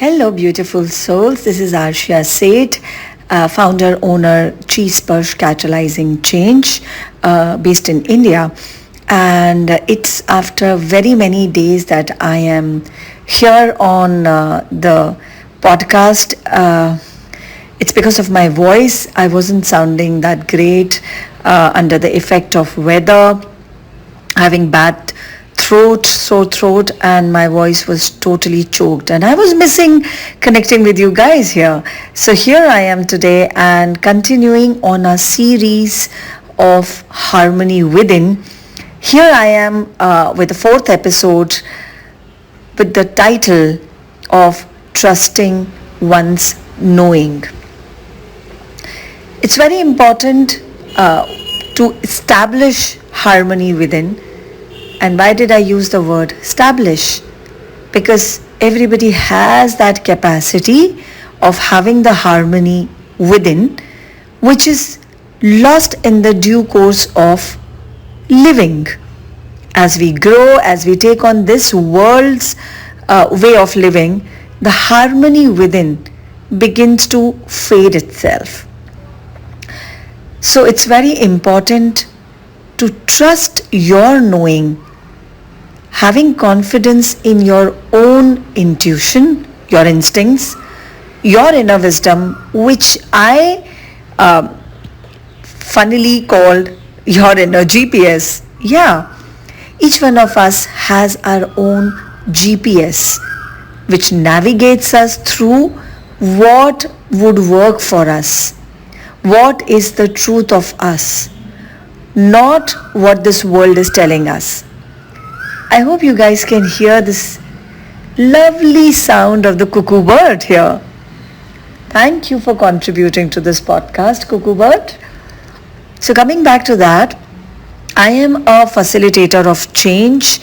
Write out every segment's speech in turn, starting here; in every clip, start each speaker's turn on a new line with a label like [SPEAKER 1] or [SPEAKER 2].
[SPEAKER 1] Hello, beautiful souls. This is Arshia Seth, founder, owner, Chispaarsh Catalyzing Change, based in India. And it's after very many days that I am here on the podcast. It's because of my voice. I wasn't sounding that great under the effect of weather, having bad sore throat, and my voice was totally choked. And I was missing connecting with you guys here. So here I am today and continuing on a series of Harmony Within. Here I am with the fourth episode with the title of Trusting One's Knowing. It's very important to establish harmony within. And why did I use the word establish? Because everybody has that capacity of having the harmony within, which is lost in the due course of living. As we grow, as we take on this world's way of living, the harmony within begins to fade itself. So it's very important to trust your knowing, having confidence in your own intuition, your instincts, your inner wisdom, which I funnily called your inner GPS. Yeah, each one of us has our own GPS, which navigates us through what would work for us, what is the truth of us, not what this world is telling us. I hope you guys can hear this lovely sound of the cuckoo bird here. Thank you for contributing to this podcast, cuckoo bird. So coming back to that, I am a facilitator of change,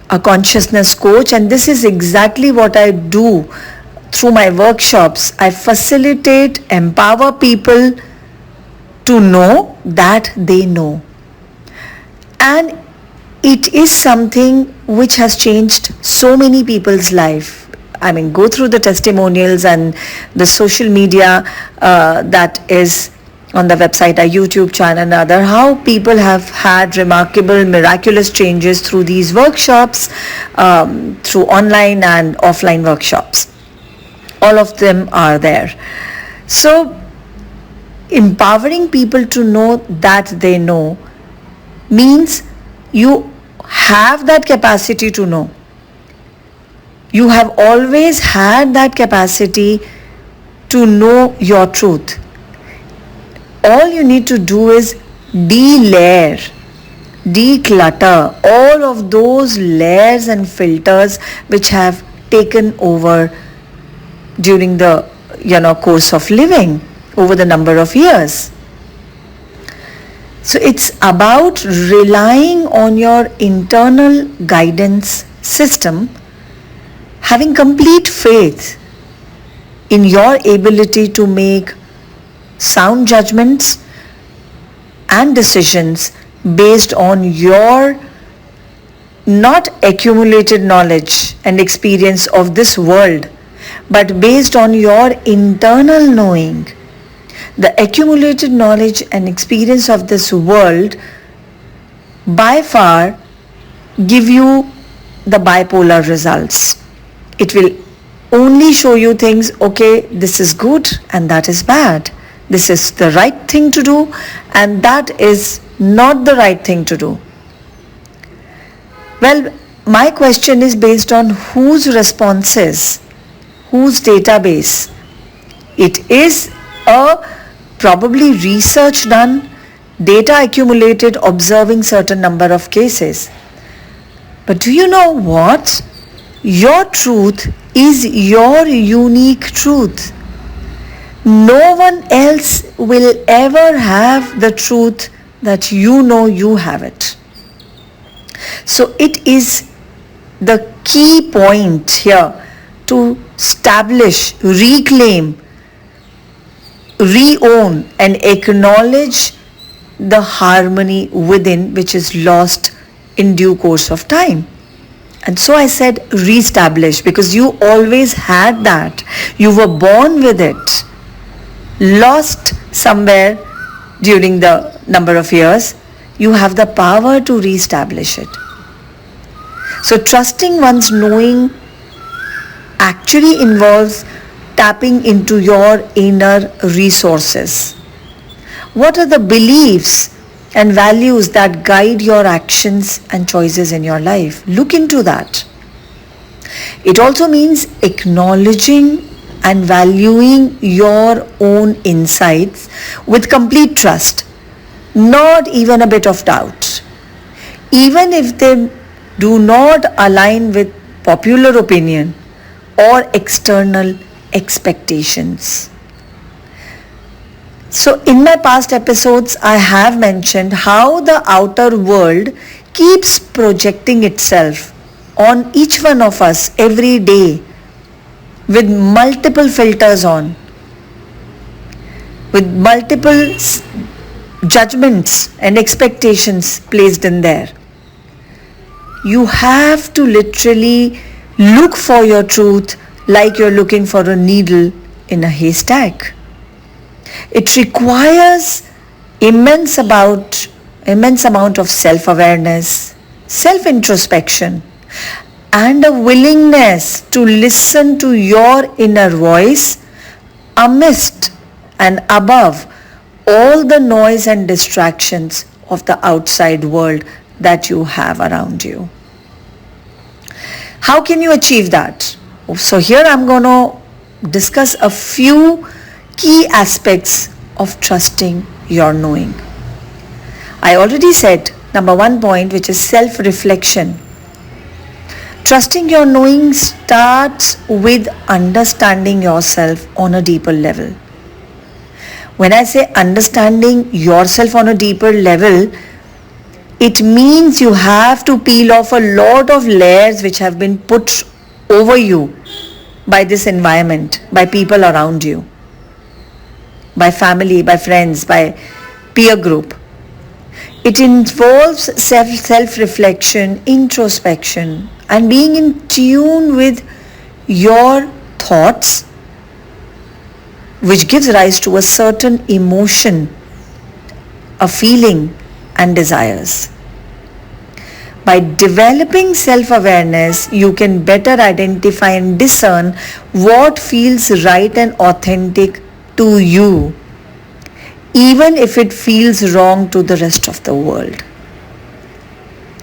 [SPEAKER 1] a consciousness coach, and this is exactly what I do through my workshops. I facilitate, empower people to know that they know. And it is something which has changed so many people's life. I mean, go through the testimonials and the social media that is on the website, our YouTube channel and other, how people have had remarkable, miraculous changes through these workshops, through online and offline workshops. All of them are there. So, empowering people to know that they know means you have that capacity to know. You have always had that capacity to know your truth. All you need to do is de-layer, declutter all of those layers and filters which have taken over during the course of living over the number of years. So it's about relying on your internal guidance system, having complete faith in your ability to make sound judgments and decisions based on your not accumulated knowledge and experience of this world, but based on your internal knowing. The accumulated knowledge and experience of this world by far give you the bipolar results. It will only show you things, okay, this is good and that is bad. This is the right thing to do and that is not the right thing to do. Well, my question is based on whose responses, whose database. It is a probably research done, data accumulated observing certain number of cases. But do you know what? Your truth is your unique truth. No one else will ever have the truth that you know you have it. So it is the key point here to establish, reclaim, re-own and acknowledge the harmony within which is lost in due course of time. And so I said reestablish because you always had that. You were born with it. Lost somewhere during the number of years, you have the power to reestablish it. So trusting one's knowing actually involves tapping into your inner resources. What are the beliefs and values that guide your actions and choices in your life? Look into that. It also means acknowledging and valuing your own insights with complete trust, not even a bit of doubt. Even if they do not align with popular opinion or external expectations. So in my past episodes, I have mentioned how the outer world keeps projecting itself on each one of us every day with multiple filters on, with multiple judgments and expectations placed in there. You have to literally look for your truth like you're looking for a needle in a haystack. It requires immense amount of self-awareness, self-introspection, and a willingness to listen to your inner voice amidst and above all the noise and distractions of the outside world that you have around you. How can you achieve that? So here I'm going to discuss a few key aspects of trusting your knowing. I already said number 1 point, which is self-reflection. Trusting your knowing starts with understanding yourself on a deeper level. When I say understanding yourself on a deeper level, it means you have to peel off a lot of layers which have been put over you by this environment, by people around you, by family, by friends, by peer group. It involves self-reflection, introspection, and being in tune with your thoughts, which gives rise to a certain emotion, a feeling, and desires. By developing self-awareness, you can better identify and discern what feels right and authentic to you, even if it feels wrong to the rest of the world.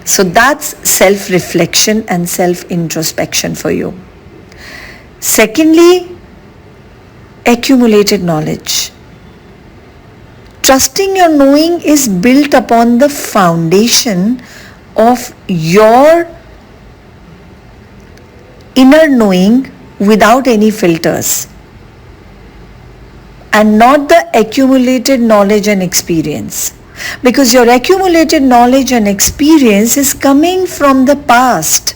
[SPEAKER 1] So that's self-reflection and self-introspection for you. Secondly, accumulated knowledge. Trusting your knowing is built upon the foundation of your inner knowing without any filters, and not the accumulated knowledge and experience. Because your accumulated knowledge and experience is coming from the past.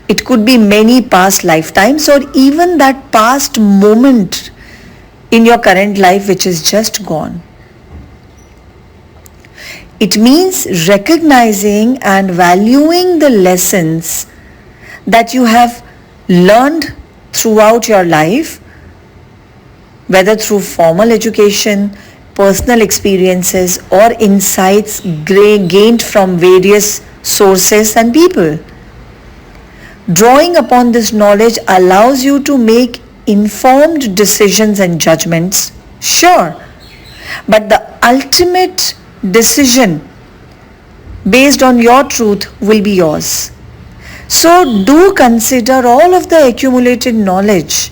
[SPEAKER 1] It could be many past lifetimes or even that past moment in your current life which is just gone. It means recognizing and valuing the lessons that you have learned throughout your life, whether through formal education, personal experiences, or insights gained from various sources and people. Drawing upon this knowledge allows you to make informed decisions and judgments, sure, but the ultimate decision based on your truth will be yours. So do consider all of the accumulated knowledge,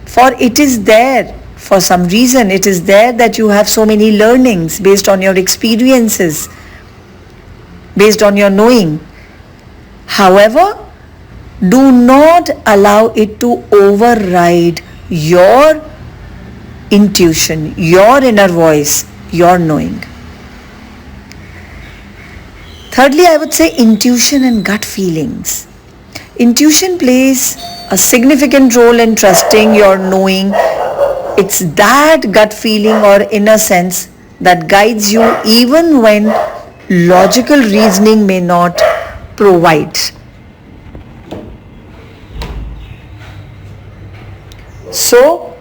[SPEAKER 1] for it is there for some reason. It is there that you have so many learnings based on your experiences, based on your knowing. However, do not allow it to override your intuition, your inner voice, your knowing. Thirdly, I would say intuition and gut feelings. Intuition plays a significant role in trusting your knowing. It's that gut feeling or inner sense that guides you even when logical reasoning may not provides. So,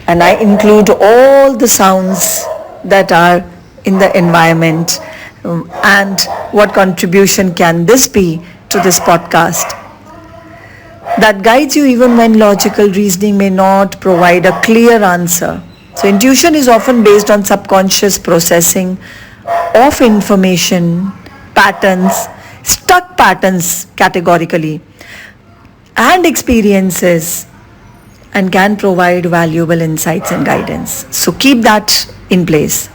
[SPEAKER 1] and I include all the sounds that are in the environment, and what contribution can this be to this podcast that guides you even when logical reasoning may not provide a clear answer. So intuition is often based on subconscious processing of information, patterns, stuck patterns categorically, and experiences, and can provide valuable insights and guidance. So keep that in place.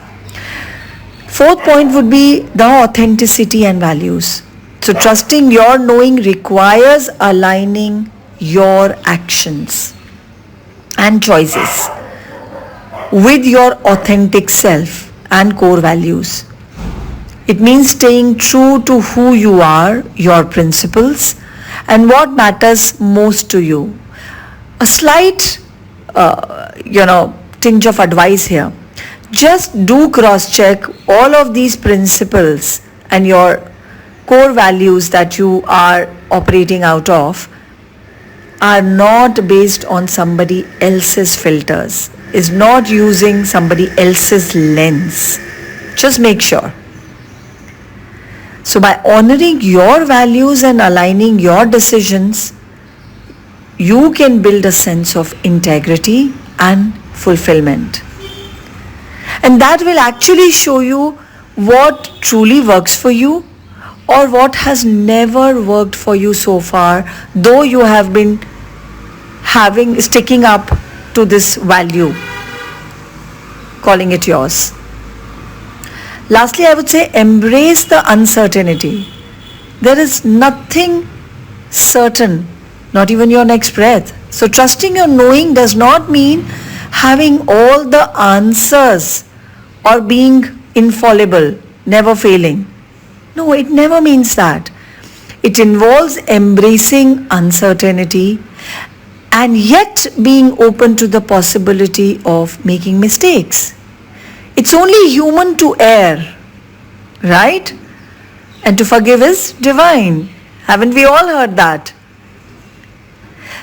[SPEAKER 1] Fourth point would be the authenticity and values. So trusting your knowing requires aligning your actions and choices with your authentic self and core values. It means staying true to who you are, your principles, and what matters most to you. A slight, tinge of advice here. Just do cross-check all of these principles and your core values that you are operating out of are not based on somebody else's filters, is not using somebody else's lens. Just make sure. So by honoring your values and aligning your decisions, you can build a sense of integrity and fulfillment. And that will actually show you what truly works for you or what has never worked for you so far, though you have been sticking up to this value, calling it yours. Lastly, I would say embrace the uncertainty. There is nothing certain, not even your next breath. So trusting your knowing does not mean having all the answers or being infallible, never failing. No, it never means that. It involves embracing uncertainty and yet being open to the possibility of making mistakes. It's only human to err, right? And to forgive is divine. Haven't we all heard that?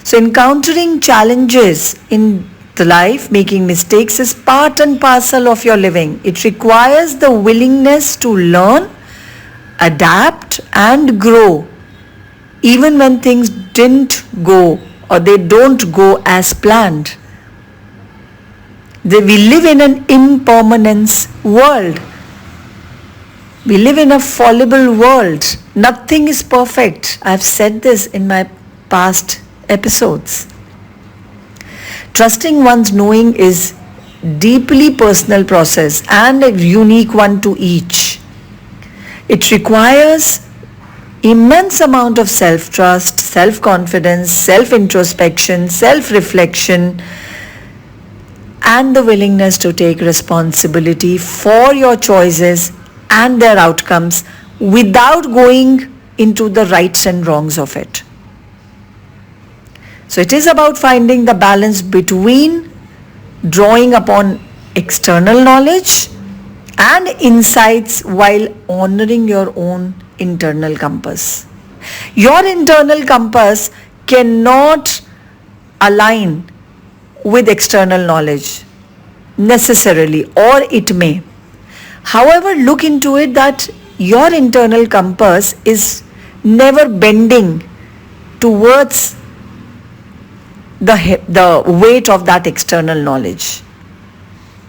[SPEAKER 1] So encountering challenges in the life, making mistakes is part and parcel of your living. It requires the willingness to learn, adapt and grow, even when things didn't go or they don't go as planned. We live in an impermanence world. We live in a fallible world. Nothing is perfect. I've said this in my past episodes. Trusting one's knowing is deeply personal process and a unique one to each. It requires immense amount of self-trust, self-confidence, self-introspection, self-reflection, and the willingness to take responsibility for your choices and their outcomes without going into the rights and wrongs of it. So it is about finding the balance between drawing upon external knowledge and insights while honoring your own internal compass. Your internal compass cannot align with external knowledge necessarily, or it may. However, look into it that your internal compass is never bending towards the weight of that external knowledge.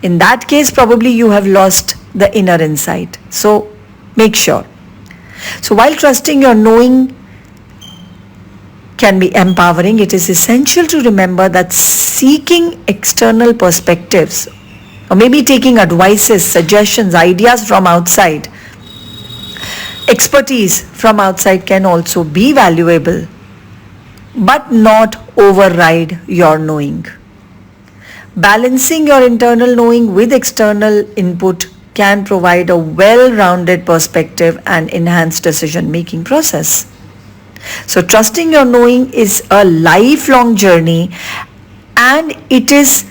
[SPEAKER 1] In that case, probably you have lost the inner insight. So make sure. So while trusting your knowing can be empowering, it is essential to remember that seeking external perspectives or maybe taking advices, suggestions, ideas from outside, expertise from outside can also be valuable, but not override your knowing. Balancing your internal knowing with external input can provide a well-rounded perspective and enhance decision-making process. So trusting your knowing is a lifelong journey, and it is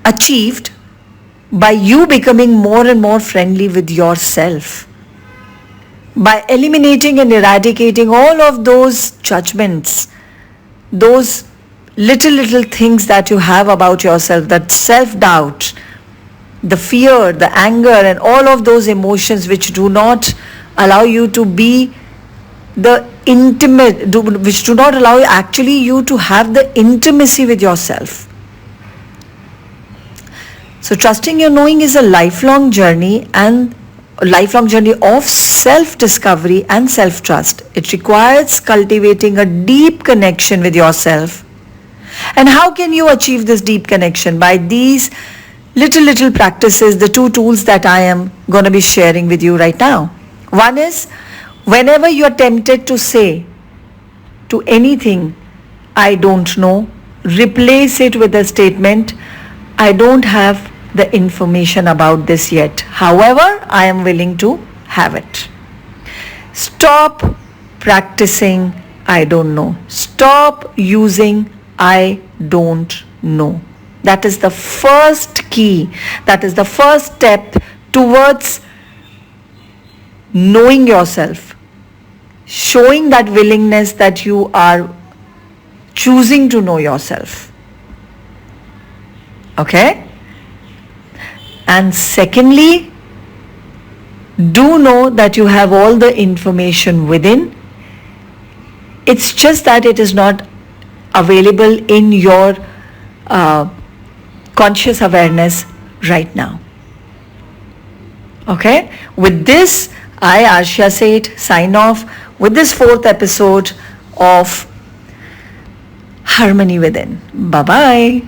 [SPEAKER 1] achieved by you becoming more and more friendly with yourself. by eliminating and eradicating all of those judgments, those little things that you have about yourself, that self-doubt, the fear, the anger, and all of those emotions which do not allow you to be the intimate, which do not allow actually you to have the intimacy with yourself. So trusting your knowing is a lifelong journey, and a lifelong journey of self-discovery and self-trust. It requires cultivating a deep connection with yourself. And how can you achieve this deep connection? By these little practices, the two tools that I am going to be sharing with you right now. One is, whenever you are tempted to say to anything, I don't know, replace it with a statement, I don't have the information about this yet. However, I am willing to have it. Stop practicing I don't know. Stop using I don't know. That is the first key. That is the first step towards knowing yourself. Showing that willingness that you are choosing to know yourself. Okay? And secondly, do know that you have all the information within. It's just that it is not available in your conscious awareness right now. Okay? With this, I, Arshia Seth, sign off with this 4th episode of Harmony Within. Bye-bye.